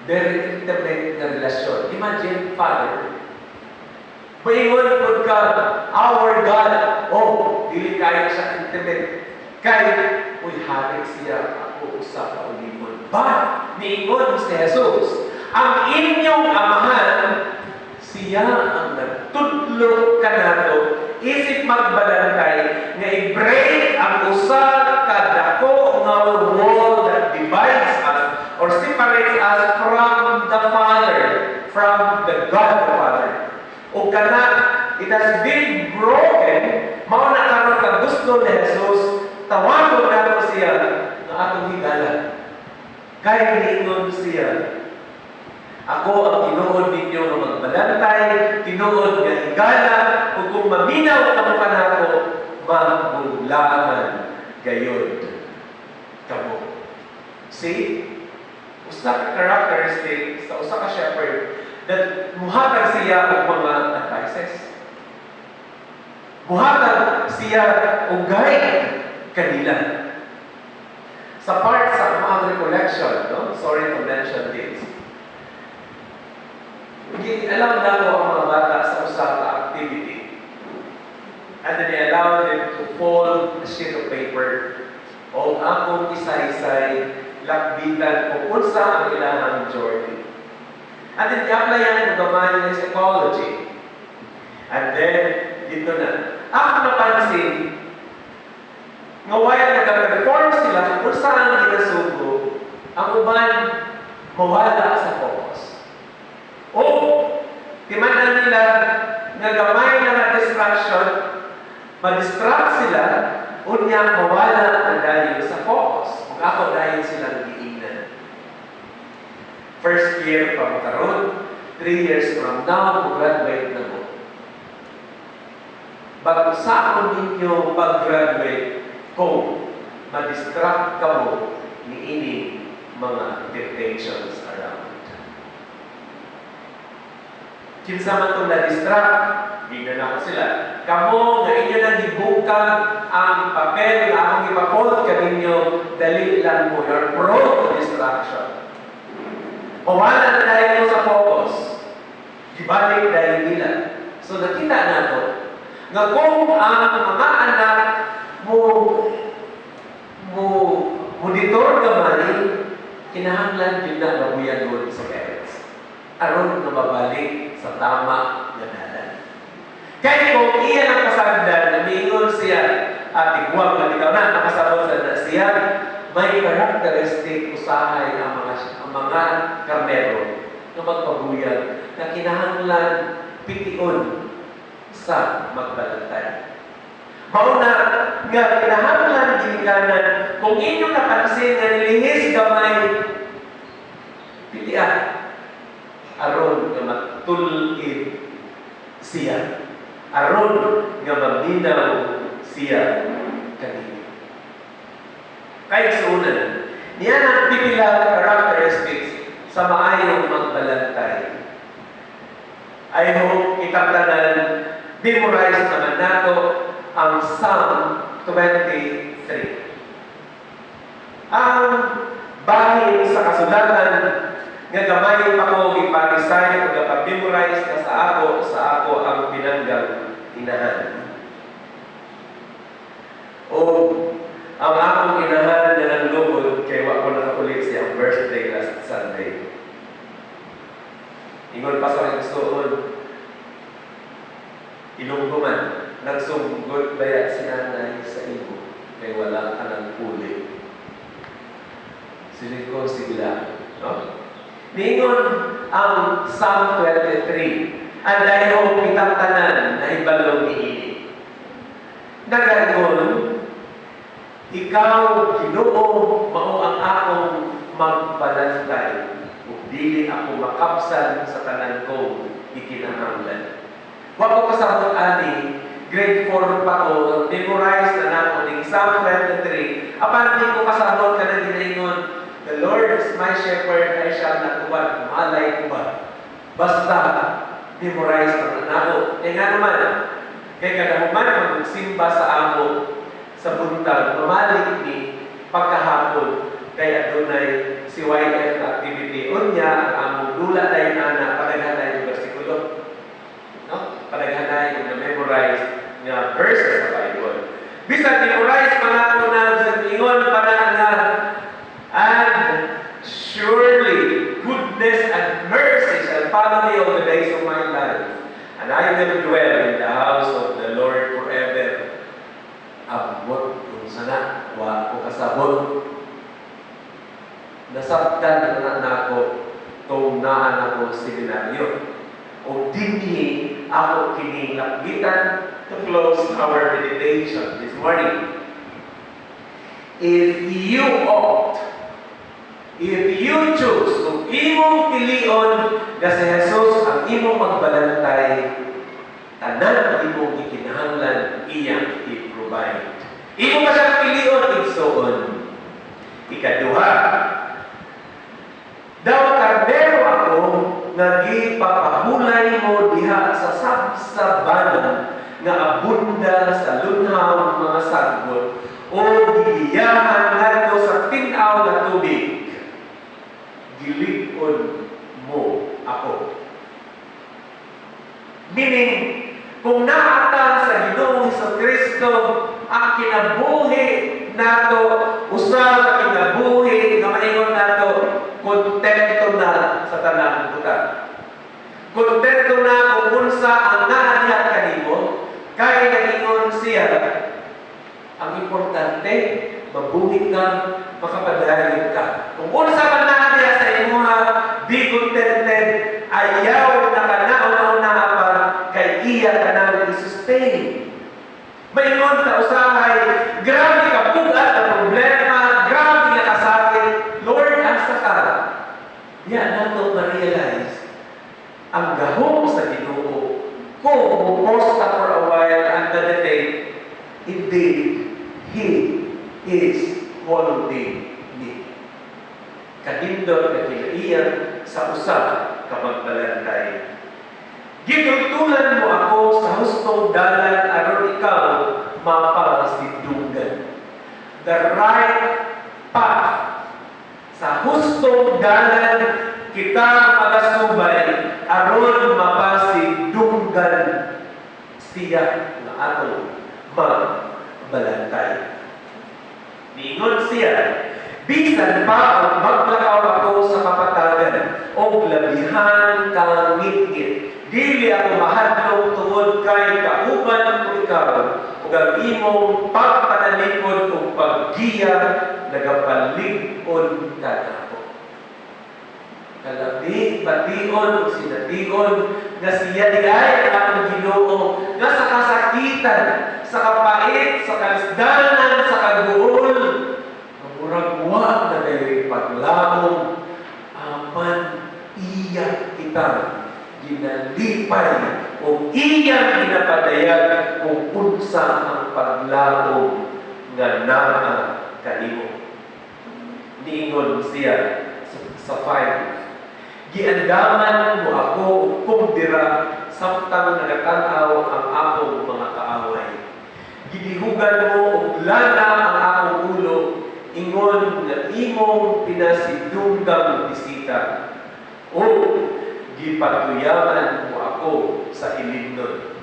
Very intimate na relasyon. Imagine, Father, paingon po ka, our God, dili kaya siya intimate. Kaya, harik siya, ako usa ka ulimon. But, niingon si Jesus, ang inyong amahan, siya ang nagtudlo ka nato, isip magbalantay, nga i-break ang usa ka dako nga wall that divides us or separates us from the Father, from the God the Father. O kana, it has been broken, mao na karon ka gusto ni Jesus, tawagon nato siya nga atong higala. Kaya niingon siya, ako ang tinuod ninyo nga magbalantay, tinuod nga higala, ug kung maminaw ang kanako, magbulangan gayon kamo. See? Usa ka characteristic sa usa ka shepherd that muhatag siya og mga advices. Muhatag siya og guide kanila. Sa part sa mga recollection, sorry to mention this. Alam na ko ang mga bata sa usap na activity. And then they allow them to fold a sheet of paper o akong isa-isay lakbitan kung unsa ang ilang journey. And then i-applyan ko gamay ng psychology. And then, dito na. Ako napansin, nga while nag-perform sila kung saan ginasugo, ang uban mawala sa focus. O, timanan nila nga gamay na distraction, ma-distract sila, unya mawala ang dahil sa focus. Kung ako dahil silang giingnan. First year from karon, 3 years from now, graduate na mo. Bago saan ninyo pag-graduate kung ma-distract ka mo ni ini mga temptations around. Kinsa man itong na-distract, Tingnan na ko sila. Kamo nga inyo nang gibukang ang papel na akong ipapod kaninyo, dali lang mo. You're prone to distraction. Mawala na dahil mo sa focus. Ibalik dahil nila. So nakita na to, nga kung ang mga anak mo monitor gamay, kinahanglan yun na mabuyan doon sa parents. Aron na mabalik sa tama na dalan. Kaya kung iyan ang pasagdan, namingon siya, at iguang na ikaw na, nakasabot na siya, may characteristic usahay ang mga karnero na magpabuyag na kinahanglan pitiun sa magbalantay. Mauna nga kinahanglan ginikanan kung inyong napansin nga nilihis gamay pitian aron nga matulid siya, aron nga maminaw siya kanina. Kaya sa una, niyan ang pipila characteristics sa maayong magbalantay. I hope itamtanan, memorize naman nato ang Psalm 23. Ang bahin sa kasulatan nga gamay pa ko iparisay o kapag-memorize na sa ako ang binanggang inahan. O ang akong inahan na ng lugod kay wa ko nakakulit siyang birthday last Sunday. Ingon pa sa nagsuon, ilungguman, nagsunggot baya si nanay sa imo, kay wala ka ng puli. Sinig ko sigla, no? Ningon ang Psalm 23, and I hope kitang tanan na ibalong niini. Nagayon, ikaw, Ginoo, mao ang akong magbalantay. Dili ako makapsan sa tanan kong ikinahanglan. Wa ko kasabot ani, grade 4 pa ko, memorize na nako ning Psalm 23. Apan di ko kasabot ka na ginaingon, the Lord is my shepherd, I shall not want. Malay ko ba? Basta, memorize na nako. Nga naman, kay kada human magsimba sa amo sa buntag, mamalik ni pagkahapon. Kaya adunay si YF na activity unya ang among dula dayon ana padaghanay yung bersikulo, no? Padaghanay yung na-memorize nga verses sa Bible. Bisan memorize mga na sa ingon para nga and surely goodness and mercy shall follow me all the days of my life, and I will dwell in the house of the Lord forever. Abot kung sana wa ko kasabot. Nasabtan na nako kung naan ako seminaryo. O dinhi ako kinilakbitan to close our meditation this morning. If you opt, if you choose, kung imong pilion nga si Jesus ang imong magbalantay, tanan imong ikinahanglan iyang i-provide. Imo pa siyang pilion, igsoon. Ikaduha, daw kardero ako nga gipapahulay mo diha sa sabsabanan nga abunda sa lunhaw mga sagbot o gigiyahan ngadto sa tinaw na tubig. Gilig-on mo ako. Meaning, kung naata sa Ginoong Jesucristo ang kinabuhi nato, usa ka kinabuhi nga maingon nato, kontento na sa tanang buta. Kontento na kung unsa ang naadya kanimo, kay nagingon siya, ang importante, mabuhi ka, makapadayon ka. Kung unsa man naadya sa imuha, be contented, ayaw na kanaon-una pa, kay iya ka na i-sustain. Maingon ka usahay, grabe ka bugat na problema, grabe nga kasakit, Lord, asa ka. Yan nato ma-realize ang gahom sa Ginoo. Kung pupost ka for a while and meditate, indeed, He is holding me. Kadindot na kinaiyan sa usap ka magbalantay. Gitutulan mo ako sa hustong dalan aron ikaw mapasidunggan. The right path. Sa hustong dalan kita magasubay aron mapasidunggan siya nga atong magbalantay. Niingon siya, bisan pa ang maglakaw ako sa kapatagan o labihan kang ngit-ngit. Dili ako mahadlong tungod kay kauban ko ikaw ug ang imong pagpanalikod ug paggiya nagapalig-on ka nako. Kalabi, bation ug sination nga siya diay ang atong Ginoo nga sa kasakitan, sa kapait, sa kasdanan, sa kaguol, murag wa na dayoy paglamong apan iya kita ginalipay o iya ginapadayag kung unsa ang paglamong nga naa kanimo. Niingon siya sa 5, giandaman mo ako ug kumdira samtang nagatan-aw ang akong mga kaaway. Gidihugan mo og lana ang akong ulo, ingon nga imong pinasidunggang bisita. O gipatuyaman mo ako sa ilimnon.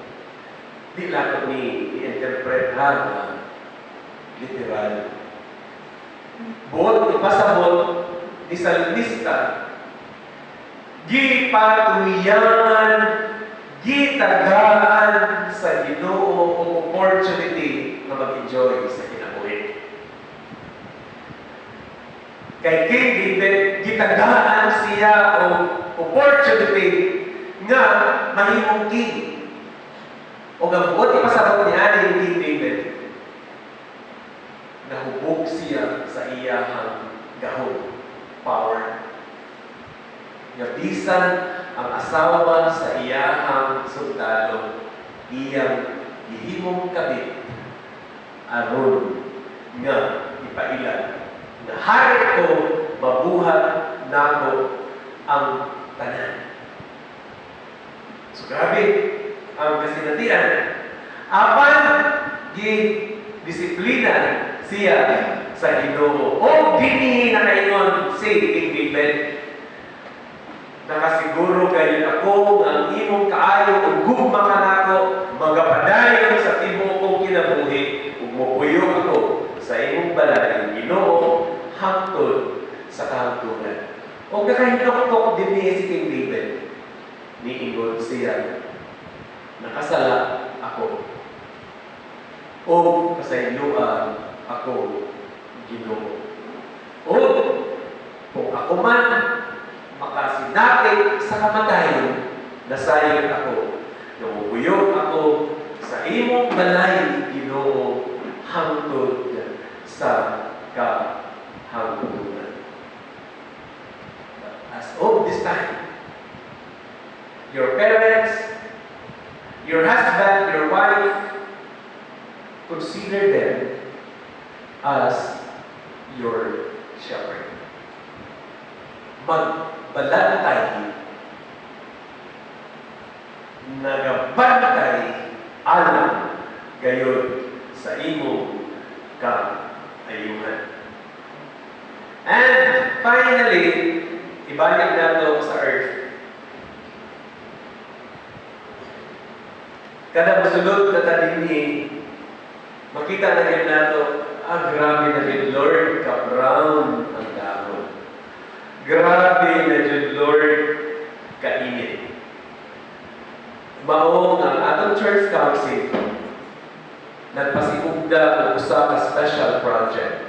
Di lang ko i-interpret ha, literal. Buot ipasabot ni salmista, gipatuyaman, gitagaan sa Ginoo o opportunity na mag-enjoy sa kinabuhi. Kay King David, gitagaan siya o opportunity nga mahimong king. O gabuot ipasabot ni King David, nahubog siya sa iyahang gahom, power. Nabisan ang asawa sa iyahang sundalo, iyang gihimong kabit, aron nga ipailan. Na hari ko, mabuhat nako ang tanan. So grabe ang kasinatian. Apan gi-disiplina siya sa Ginoo. O dinhi na kaingon si King David, nakasiguro kayo ako ang imong kaayo ug gugma ka nako magapadayon sa tibuok kong kinabuhi ug mopuyo ako sa imong balay Ginoo hangtod sa kahangturan. O nakahinap ko dinhi si King David, niingon siya, nakasala ako o kasayloan ako Ginoo. O kung ako man makasinati sa kamatayon, nasayon ako, namubuyog ako sa imong balay Ginoo hangtod sa kahangturan. As of this time, your parents, your husband, your wife, consider them as your shepherd. Magbalantay, nagabantay alam gayon sa imong kaayuhan. And finally, ibalik nato sa earth. Kada musulod na tadini, makita na yun nato, grabe na yun, Lord, ka-brown ang dahon. Grabe na yun, Lord, kainit. Maong ang atong church council, nagpasigugda ang usa ka special project.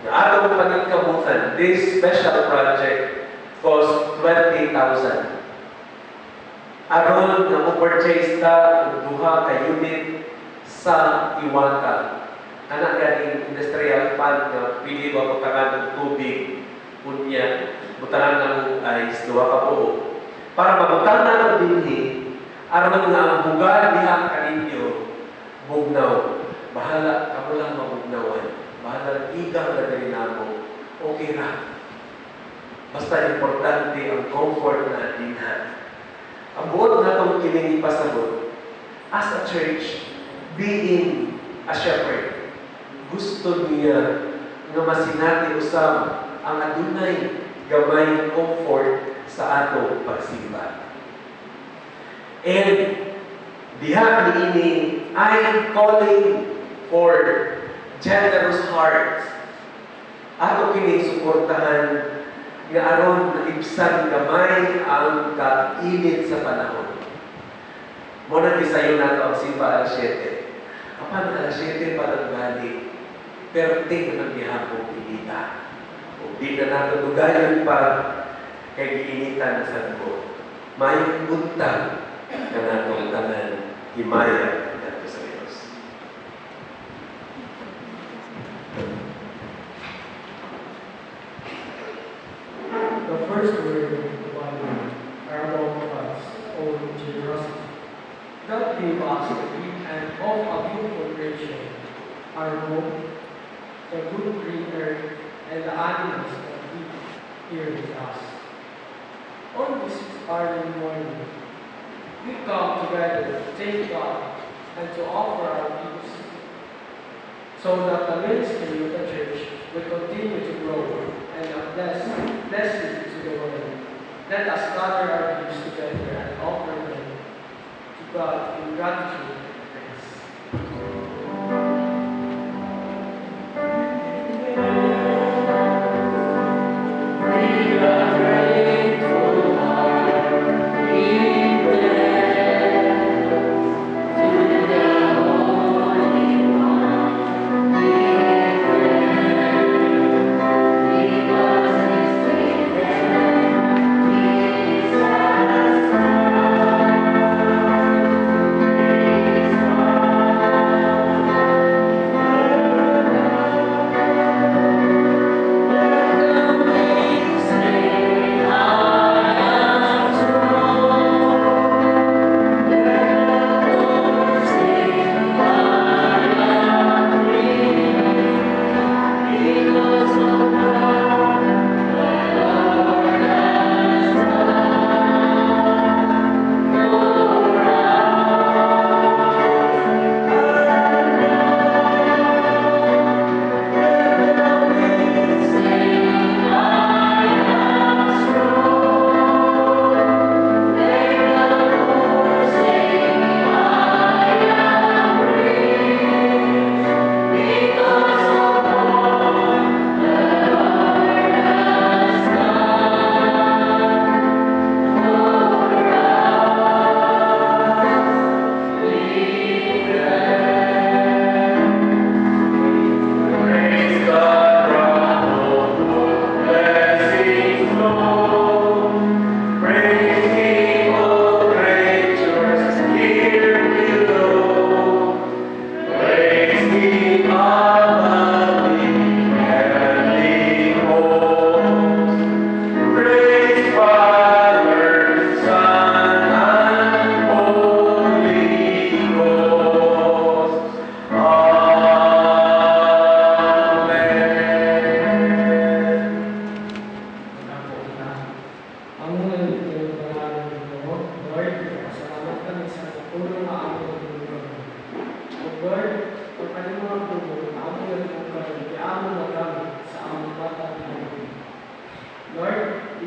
Na atong paningkabutan, this special project cost 20,000. Aron na mo-purchase ta og duha ka unit sa Iwata. Anak ganing industrial plant na pili ba butaran ng tubig, unya, butaran ng ice, duha ka buo. Para mabutang na ng dinhi, aron nga ang bugal diha kaninyo, bugnaw. Bahala, kamo lang mabugnawan. Bahala, igang na rin ako. Okay ra. Basta importante ang comfort na dinha. Ang buot na itong kining ipasabot, as a church, being a shepherd, gusto niya nga masinati usab ang adunay gamay comfort sa atong pagsimba. And diha niini, I am calling for generous hearts. Ato kini suportahan nga aron naibsan gamay ang kainit sa panahon. Muna kisayo nato ang simba alas 7. Apan alas 7 parang gali. Pero tingnan ang gihapong pinita. Kung di na nato dugayon pa kay giinitan na sa ko. Mayong buntag na natong tanan himaya nato sa Diyos. The first word of the Bible are about God's own generosity. God gave us the gift and of a beautiful creation, our home, the good green earth, and the animals that live here with us. On this early morning, we come together to thank God and to offer our gifts, so that the ministry of the church will continue to grow and a blessing to the world. Let us gather our gifts together and offer them to God in gratitude and praise.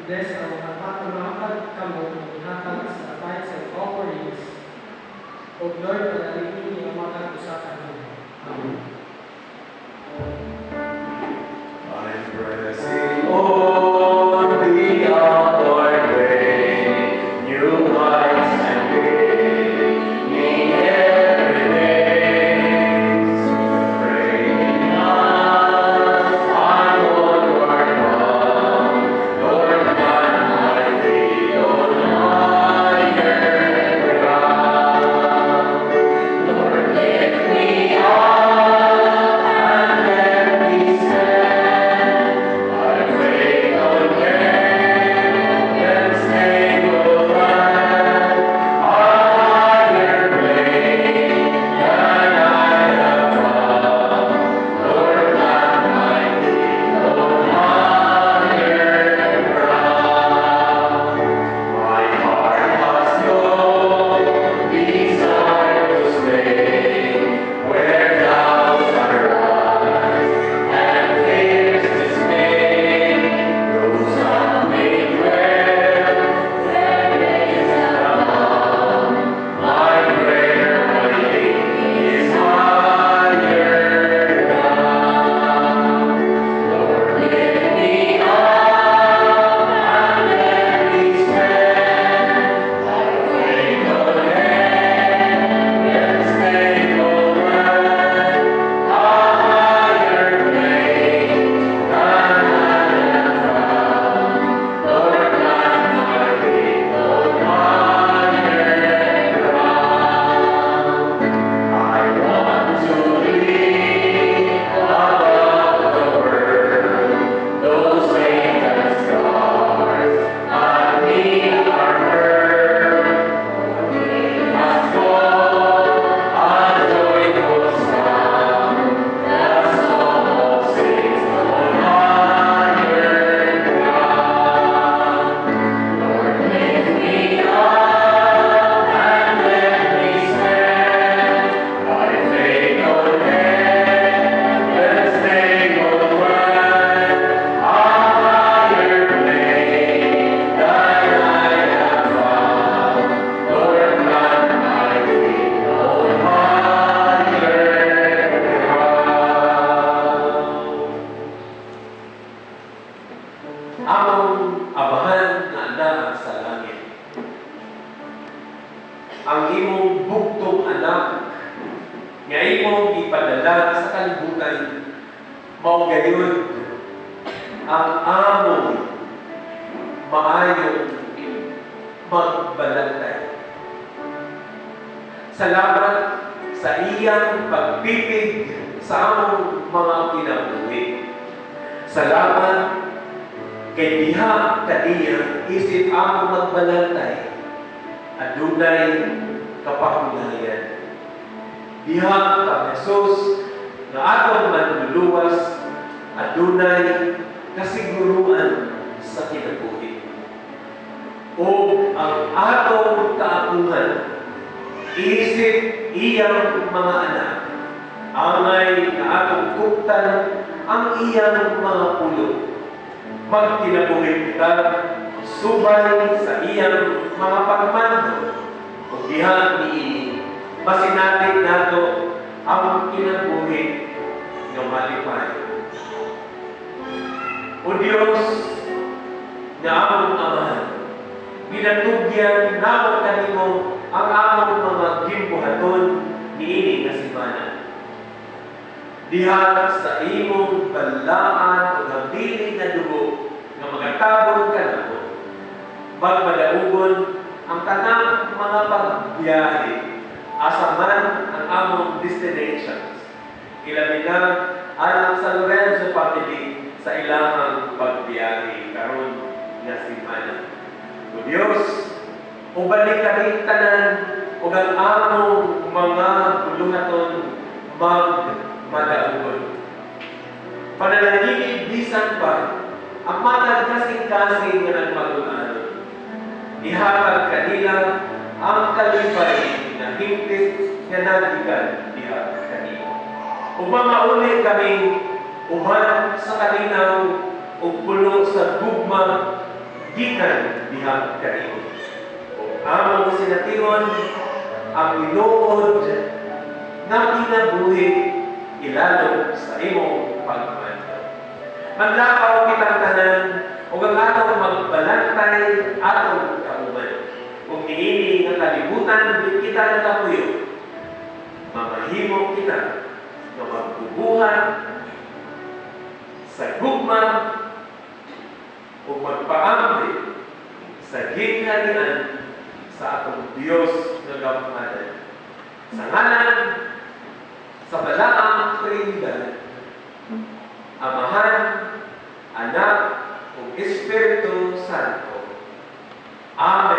Bless ang makamatag kamo hatag sa tithes and offerings. O Lord, panalangin niyo ang mga usapan niyo. Amen. I'm pressing on the upward way, new heights and gaining every day. Praying us onward bound, Lord, plant my feet on higher ground. Lord, lift me up. among amahan nga anak sa langit. Ang imong bugtong anak nga imong ipadala sa kalibutan, mao gayon ang among maayong magbalantay. Salamat sa iyang pagpipig sa among mga kinabuhi. Salamat kay diha kaniya isip among magbalantay, adunay kapahulayan. Diha ka Jesus nga atong manluluwas, adunay kasiguruan sa kinabuhi. O ang atong kaapungan, isip iyang mga anak, angay na atong kuptan ang iyang mga pulo. Magkinabuhi kita, subay sa iyang mga pagmando, o diha niini, masinatin nato ang kinabuhi ng malipay. O Diyos, na among amahan, pinatugyan namon kanimo ang among mga gimbuhaton niini nga simana. Diha sa imong balaan o nabiling na dugo nga magatabon ka namo. Magmadaugon ang tanang mga pagbiyahe asa man ang among destinations. Ilabi na ang San Lorenzo family sa ilang pagbiyahe karon nga simana. O Diyos, ubalik kami tanan ug ang among mga bulungaton magmadaugon. Panalangin bisan pa ang matag kasing-kasing nga nagmagunanon. Ihatag kanila ang kalipay na hingpit nga nagdikan diha kanila. Ug mamauli kami uban sa kalinaw ug pulo sa gugma gikan diha kanila. Ug among sinatiron ang inuod nga kinabuhi ilalo sa imong pagmando. Maglakaw kitang tanan ug ang atong magbalantay atong kauban. Ug niini nga kalibutan di kita nakapuyo. Mamahimo kita nga magbubuhat sa gugma ug magpaamli sa gingharian sa atong Dios nga gamhanan. Sa ngalan sa balaang Trinidad, Amahan, Anak, ug Espiritu Santo. Amen.